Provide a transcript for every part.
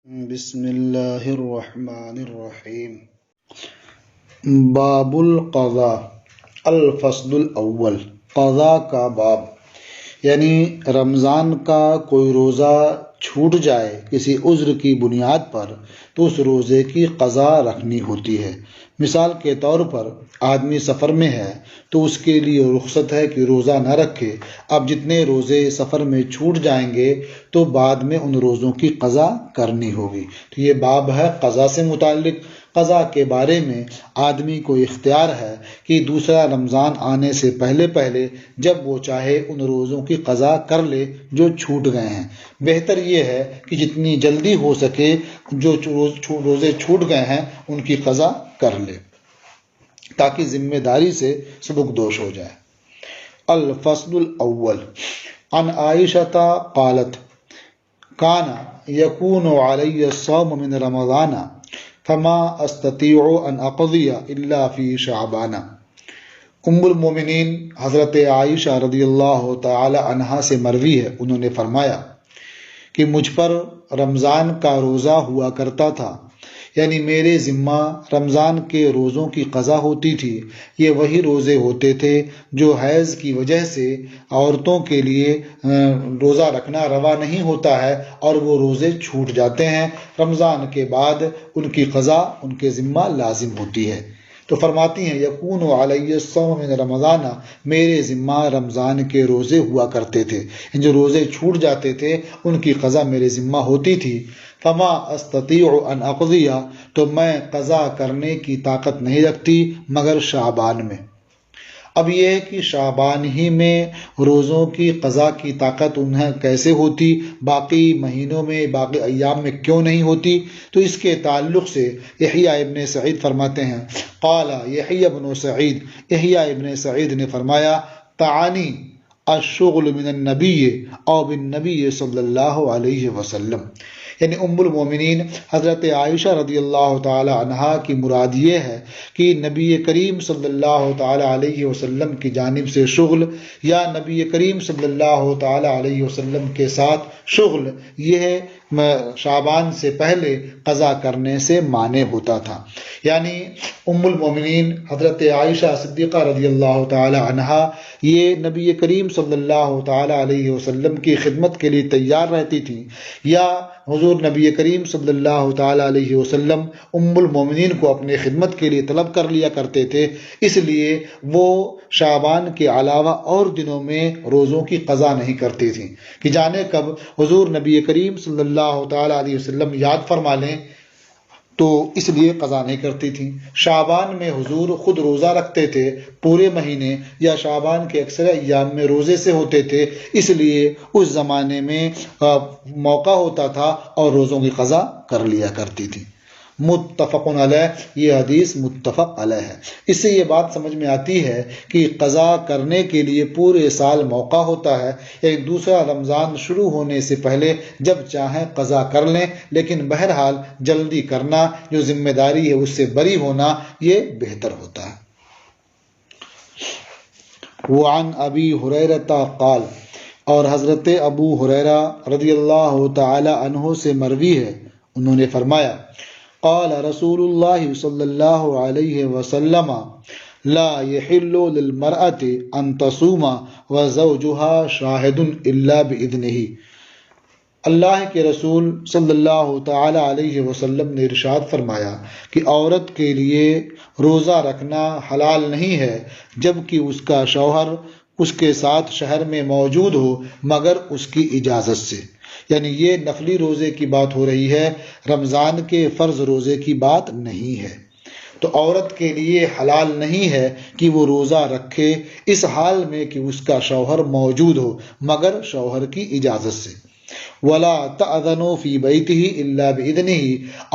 بسم اللہ الرحمن الرحیم۔ باب القضاء، الفصل الاول، قضاء کا باب، یعنی رمضان کا کوئی روزہ چھوٹ جائے کسی عذر کی بنیاد پر تو اس روزے کی قضا رکھنی ہوتی ہے۔ مثال کے طور پر آدمی سفر میں ہے تو اس کے لیے رخصت ہے کہ روزہ نہ رکھے۔ اب جتنے روزے سفر میں چھوٹ جائیں گے تو بعد میں ان روزوں کی قضا کرنی ہوگی۔ تو یہ باب ہے قضا سے متعلق۔ قضا کے بارے میں آدمی کو اختیار ہے کہ دوسرا رمضان آنے سے پہلے جب وہ چاہے ان روزوں کی قضا کر لے جو چھوٹ گئے ہیں۔ بہتر یہ ہے کہ جتنی جلدی ہو سکے جو روزے چھوٹ گئے ہیں ان کی قضا کر لے تاکہ ذمہ داری سے سبکدوش ہو جائے۔ الفصل الاول، عن عائشہ قالت کان یکون علی الصوم من رمضان فما استطیع ان اقضی الا فی شعبان۔ ام المومنین حضرت عائشہ رضی اللہ تعالی عنہا سے مروی ہے، انہوں نے فرمایا کہ مجھ پر رمضان کا روزہ ہوا کرتا تھا، یعنی میرے ذمہ رمضان کے روزوں کی قضا ہوتی تھی۔ یہ وہی روزے ہوتے تھے جو حیض کی وجہ سے عورتوں کے لیے روزہ رکھنا روا نہیں ہوتا ہے اور وہ روزے چھوٹ جاتے ہیں، رمضان کے بعد ان کی قضا ان کے ذمہ لازم ہوتی ہے۔ تو فرماتی ہیں یکون علی الصوم من رمضان، میرے ذمہ رمضان کے روزے ہوا کرتے تھے، جو روزے چھوٹ جاتے تھے ان کی قضا میرے ذمہ ہوتی تھی۔ فما استطیع ان اقضی، تو میں قضا کرنے کی طاقت نہیں رکھتی مگر شعبان میں۔ اب یہ ہے کہ شعبان ہی میں روزوں کی قضا کی طاقت انہیں کیسے ہوتی، باقی مہینوں میں باقی ایام میں کیوں نہیں ہوتی؟ تو اس کے تعلق سے یحییٰ ابن سعید فرماتے ہیں، قال یحییٰ ابن سعید، یحییٰ ابن سعید نے فرمایا، تعانی الشغل من النبی او بالنبی صلی اللہ علیہ وسلم، یعنی ام المومنین حضرت عائشہ رضی اللہ تعالی عنہا کی مراد یہ ہے کہ نبی کریم صلی اللہ تعالی علیہ وسلم کی جانب سے شغل یا نبی کریم صلی اللہ تعالی علیہ وسلم کے ساتھ شغل، یہ شعبان سے پہلے قضا کرنے سے مانع ہوتا تھا۔ یعنی ام المومنین حضرت عائشہ صدیقہ رضی اللہ تعالی عنہا یہ نبی کریم صلی اللہ تعالی علیہ وسلم کی خدمت کے لیے تیار رہتی تھی، یا حضور نبی کریم صلی اللہ تعالی علیہ وسلم ام المومنین کو اپنے خدمت کے لیے طلب کر لیا کرتے تھے، اس لیے وہ شعبان کے علاوہ اور دنوں میں روزوں کی قضا نہیں کرتی تھیں کہ جانے کب حضور نبی کریم صلی اللہ تعالی علیہ وسلم یاد فرما لیں، تو اس لیے قضا نہیں کرتی تھیں۔ شعبان میں حضور خود روزہ رکھتے تھے، پورے مہینے یا شعبان کے اکثر ایام میں روزے سے ہوتے تھے، اس لیے اس زمانے میں موقع ہوتا تھا اور روزوں کی قضا کر لیا کرتی تھی۔ متفق علیہ، یہ حدیث متفق علیہ ہے۔ اس سے یہ بات سمجھ میں آتی ہے کہ قضا کرنے کے لیے پورے سال موقع ہوتا ہے، ایک دوسرا رمضان شروع ہونے سے پہلے جب چاہیں قضا کر لیں، لیکن بہرحال جلدی کرنا، جو ذمہ داری ہے اس سے بری ہونا، یہ بہتر ہوتا ہے۔ وعن ابی ہریرہ قال، اور حضرت ابو ہریرہ رضی اللہ تعالی عنہ سے مروی ہے، انہوں نے فرمایا، قال رسول اللہ صلی اللہ علیہ وسلم لا يحل للمرأة ان تصوم وزوجها شاہد الا بإذنہ۔ اللہ کے رسول صلی اللہ تعالی علیہ وسلم نے ارشاد فرمایا کہ عورت کے لیے روزہ رکھنا حلال نہیں ہے جب کہ اس کا شوہر اس کے ساتھ شہر میں موجود ہو مگر اس کی اجازت سے۔ یعنی یہ نفلی روزے کی بات ہو رہی ہے، رمضان کے فرض روزے کی بات نہیں ہے۔ تو عورت کے لیے حلال نہیں ہے کہ وہ روزہ رکھے اس حال میں کہ اس کا شوہر موجود ہو مگر شوہر کی اجازت سے۔ وَلَا تَأْذَنُوا فِي بَيْتِهِ إِلَّا بِإِذْنِهِ،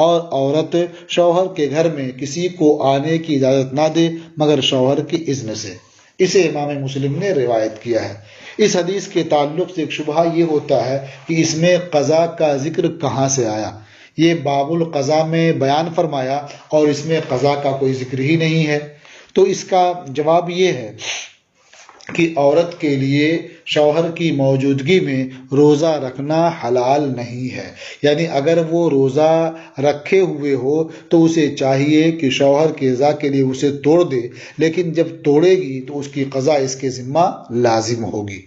اور عورت شوہر کے گھر میں کسی کو آنے کی اجازت نہ دے مگر شوہر کی اذن سے۔ اسے امام مسلم نے روایت کیا ہے۔ اس حدیث کے تعلق سے ایک شبہہ یہ ہوتا ہے کہ اس میں قضا کا ذکر کہاں سے آیا؟ یہ باب القضاء میں بیان فرمایا اور اس میں قضا کا کوئی ذکر ہی نہیں ہے۔ تو اس کا جواب یہ ہے کہ عورت کے لیے شوہر کی موجودگی میں روزہ رکھنا حلال نہیں ہے، یعنی اگر وہ روزہ رکھے ہوئے ہو تو اسے چاہیے کہ شوہر کی رضا کے لیے اسے توڑ دے، لیکن جب توڑے گی تو اس کی قضا اس کے ذمہ لازم ہوگی،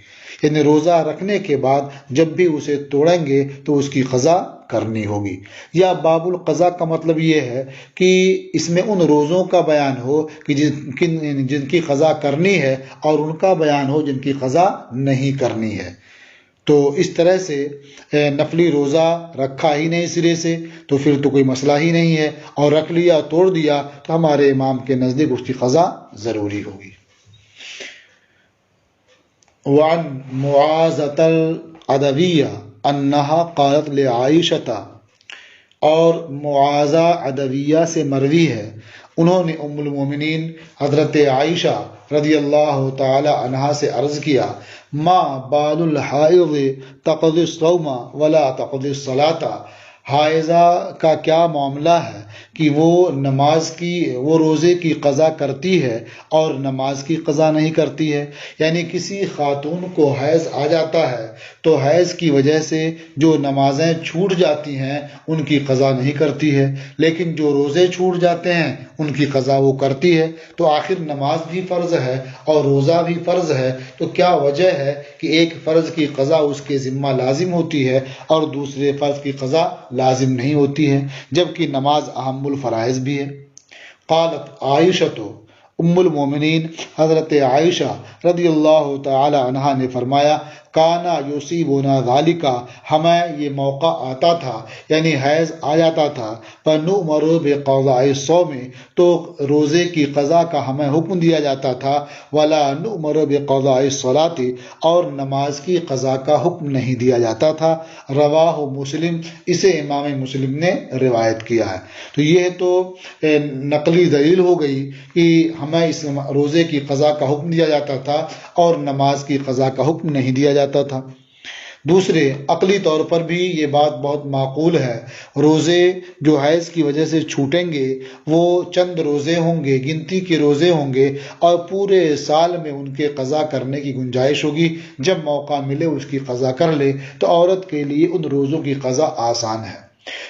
یعنی روزہ رکھنے کے بعد جب بھی اسے توڑیں گے تو اس کی قضا کرنی ہوگی۔ یا باب القضاء کا مطلب یہ ہے کہ اس میں ان روزوں کا بیان ہو کہ جن کی قضا کرنی ہے، اور ان کا بیان ہو جن کی قضا نہیں کرنی ہے۔ تو اس طرح سے نفلی روزہ رکھا ہی نہیں سرے سے تو پھر تو کوئی مسئلہ ہی نہیں ہے، اور رکھ لیا توڑ دیا تو ہمارے امام کے نزدیک اس کی قضا ضروری ہوگی۔ وعن معاذۃ العدویہ انہا قالت لعائشۃ، اور معاذہ عدویہ سے مروی ہے، انہوں نے ام المومنین حضرت عائشہ رضی اللہ تعالی عنہا سے عرض کیا، ما بال الحائض تقضی الصوم ولا تقضی الصلاۃ، حائضہ کا کیا معاملہ ہے کہ وہ روزے کی قضا کرتی ہے اور نماز کی قضا نہیں کرتی ہے۔ یعنی کسی خاتون کو حیض آ جاتا ہے تو حیض کی وجہ سے جو نمازیں چھوٹ جاتی ہیں ان کی قضا نہیں کرتی ہے، لیکن جو روزے چھوٹ جاتے ہیں ان کی قضا وہ کرتی ہے۔ تو آخر نماز بھی فرض ہے اور روزہ بھی فرض ہے، تو کیا وجہ ہے کہ ایک فرض کی قضا اس کے ذمہ لازم ہوتی ہے اور دوسرے فرض کی قضا لازم نہیں ہوتی ہے، جبکہ نماز اہم الفرائض بھی ہے۔ قالت عائشہ، ام المومنین حضرت عائشہ رضی اللہ تعالی عنہا نے فرمایا، کانا یصیبنا ذالک، ہمیں یہ موقع آتا تھا یعنی حیض آ جاتا تھا، فنؤمر بقضاء الصوم، تو روزے کی قضا کا ہمیں حکم دیا جاتا تھا، ولا نؤمر بقضاء الصلاۃ، اور نماز کی قضا کا حکم نہیں دیا جاتا تھا۔ رواہ مسلم، اسے امام مسلم نے روایت کیا ہے۔ تو یہ تو نقلی دلیل ہو گئی کہ ہمیں اس روزے کی قضا کا حکم دیا جاتا تھا اور نماز کی قضا کا حکم نہیں دیا جاتا تھا۔ دوسرے عقلی طور پر بھی یہ بات بہت معقول ہے، روزے جو حیض کی وجہ سے چھوٹیں گے وہ چند روزے ہوں گے، گنتی کے روزے ہوں گے، اور پورے سال میں ان کے قضا کرنے کی گنجائش ہوگی، جب موقع ملے اس کی قضا کر لے، تو عورت کے لیے ان روزوں کی قضا آسان ہے۔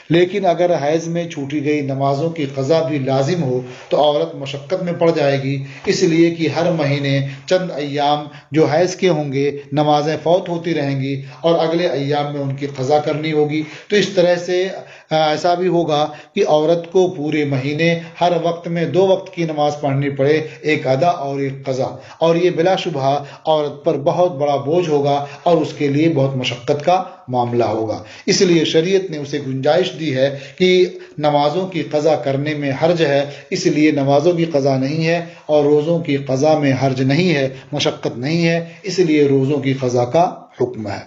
لیکن اگر حیض میں چھوٹی گئی نمازوں کی قضا بھی لازم ہو تو عورت مشقت میں پڑ جائے گی، اس لیے کہ ہر مہینے چند ایام جو حیض کے ہوں گے نمازیں فوت ہوتی رہیں گی اور اگلے ایام میں ان کی قضا کرنی ہوگی۔ تو اس طرح سے ایسا بھی ہوگا کہ عورت کو پورے مہینے ہر وقت میں 2 وقت کی نماز پڑھنی پڑے، ایک ادا اور ایک قضا، اور یہ بلا شبہ عورت پر بہت بڑا بوجھ ہوگا اور اس کے لیے بہت مشقت کا معاملہ ہوگا۔ اس لیے شریعت نے اسے گنجائش دی ہے کہ نمازوں کی قضا کرنے میں حرج ہے، اس لیے نمازوں کی قضا نہیں ہے، اور روزوں کی قضا میں حرج نہیں ہے، مشقت نہیں ہے، اس لیے روزوں کی قضا کا حکم ہے۔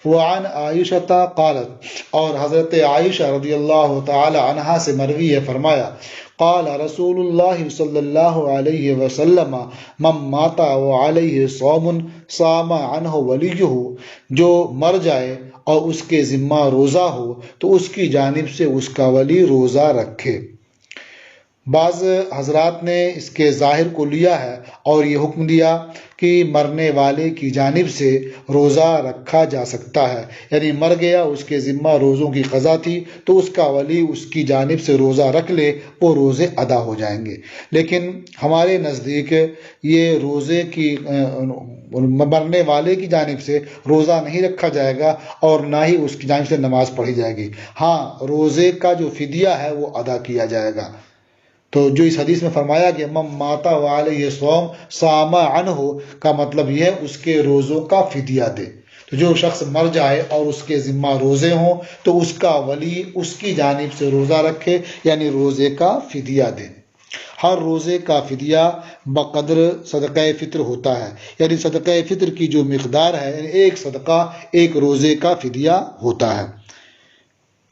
وعن عائشہ قالت، اور حضرت عائشہ رضی اللہ تعالی عنہا سے مروی ہے، فرمایا، قال رسول اللہ صلی اللہ علیہ وسلم، من مات وعلیہ صوم صام عنہ ولیہ، جو مر جائے اور اس کے ذمہ روزہ ہو تو اس کی جانب سے اس کا ولی روزہ رکھے۔ بعض حضرات نے اس کے ظاہر کو لیا ہے اور یہ حکم دیا کہ مرنے والے کی جانب سے روزہ رکھا جا سکتا ہے، یعنی مر گیا، اس کے ذمہ روزوں کی قضا تھی تو اس کا ولی اس کی جانب سے روزہ رکھ لے، وہ روزے ادا ہو جائیں گے۔ لیکن ہمارے نزدیک یہ روزے کی مرنے والے کی جانب سے روزہ نہیں رکھا جائے گا اور نہ ہی اس کی جانب سے نماز پڑھی جائے گی، ہاں روزے کا جو فدیہ ہے وہ ادا کیا جائے گا۔ تو جو اس حدیث میں فرمایا کہ من مات وعلیہ صوم صام عنہ کا مطلب یہ ہے اس کے روزوں کا فدیہ دے۔ تو جو شخص مر جائے اور اس کے ذمہ روزے ہوں تو اس کا ولی اس کی جانب سے روزہ رکھے، یعنی روزے کا فدیہ دے۔ ہر روزے کا فدیہ بقدر صدقہ فطر ہوتا ہے، یعنی صدقہ فطر کی جو مقدار ہے، یعنی ایک صدقہ ایک روزے کا فدیہ ہوتا ہے۔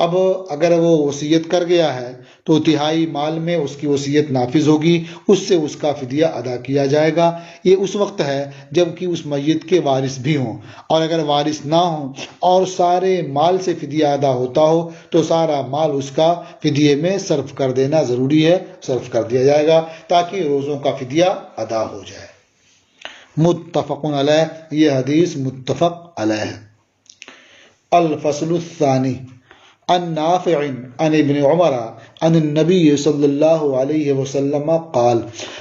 اب اگر وہ وصیت کر گیا ہے تو تہائی مال میں اس کی وصیت نافذ ہوگی، اس سے اس کا فدیہ ادا کیا جائے گا۔ یہ اس وقت ہے جب کہ اس میت کے وارث بھی ہوں، اور اگر وارث نہ ہوں اور سارے مال سے فدیہ ادا ہوتا ہو تو سارا مال اس کا فدیے میں صرف کر دینا ضروری ہے، صرف کر دیا جائے گا تاکہ روزوں کا فدیہ ادا ہو جائے۔ متفق علیہ، یہ حدیث متفق علیہ ہے۔ الفصل الثانی عن نافع عن ابن عمر عن النبی صلی اللہ علیہ وسلم قال،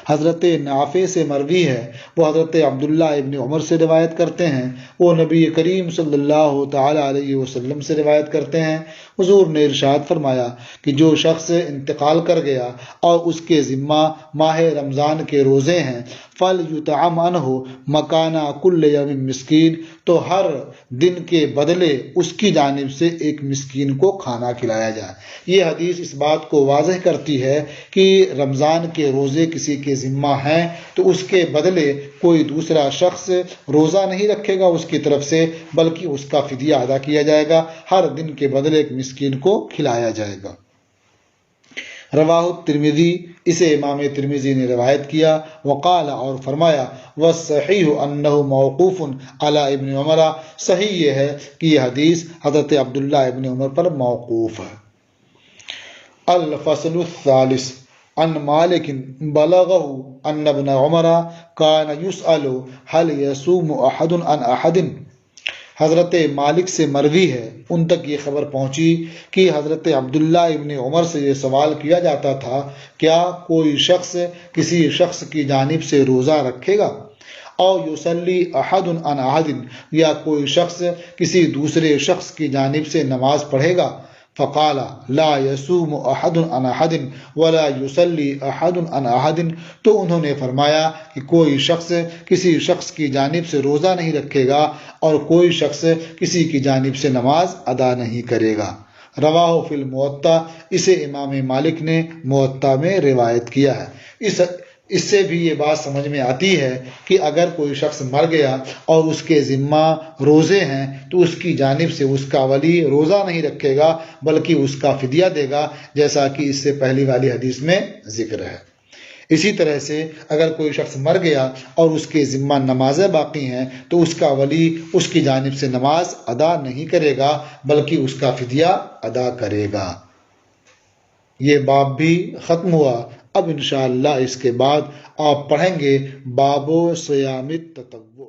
حضرت نافع سے مروی ہے، وہ حضرت عبداللہ ابن عمر سے روایت کرتے ہیں، وہ نبی کریم صلی اللہ تعالی علیہ وسلم سے روایت کرتے ہیں، حضور نے ارشاد فرمایا کہ جو شخص انتقال کر گیا اور اس کے ذمہ ماہ رمضان کے روزے ہیں، فَلْيُطْعَمْ عَنْهُ مَكَانَ كُلِّ يَوْمٍ مسکین، تو ہر دن کے بدلے اس کی جانب سے ایک مسکین کو کھانا کھلایا جائے۔ یہ حدیث اس بات کو واضح کرتی ہے کہ رمضان کے روزے کسی کے ذمہ ہیں تو اس کے بدلے کوئی دوسرا شخص روزہ نہیں رکھے گا اس کی طرف سے، بلکہ اس کا فدیہ ادا کیا جائے گا، ہر دن کے بدلے ایک مسکین کو کھلایا جائے گا۔ رواہ الترمذی، اسے امام ترمذی نے روایت کیا، وقال، اور فرمایا، والصحیح انہ موقوف علی ابن عمر، صحیح یہ ہے کہ یہ حدیث حضرت عبداللہ ابن عمر پر موقوف ہے۔ الفصل الثالث عن مالک بلغہ ان ابن عمر کان یسأل هل یصوم احد عن احد، حضرت مالک سے مروی ہے، ان تک یہ خبر پہنچی کہ حضرت عبداللہ ابن عمر سے یہ سوال کیا جاتا تھا، کیا کوئی شخص کسی شخص کی جانب سے روزہ رکھے گا، او یصلی احد عن احد، یا کوئی شخص کسی دوسرے شخص کی جانب سے نماز پڑھے گا، فقال لا یصوم احد عن احد ولا یصلی احد عن احد، تو انہوں نے فرمایا کہ کوئی شخص کسی شخص کی جانب سے روزہ نہیں رکھے گا اور کوئی شخص کسی کی جانب سے نماز ادا نہیں کرے گا۔ رواہ فی الموطا، اسے امام مالک نے موطا میں روایت کیا ہے۔ اس سے بھی یہ بات سمجھ میں آتی ہے کہ اگر کوئی شخص مر گیا اور اس کے ذمہ روزے ہیں تو اس کی جانب سے اس کا ولی روزہ نہیں رکھے گا بلکہ اس کا فدیہ دے گا، جیسا کہ اس سے پہلی والی حدیث میں ذکر ہے۔ اسی طرح سے اگر کوئی شخص مر گیا اور اس کے ذمہ نمازیں باقی ہیں تو اس کا ولی اس کی جانب سے نماز ادا نہیں کرے گا بلکہ اس کا فدیہ ادا کرے گا۔ یہ باب بھی ختم ہوا۔ اب انشاءاللہ اس کے بعد آپ پڑھیں گے باب صیام التطوع۔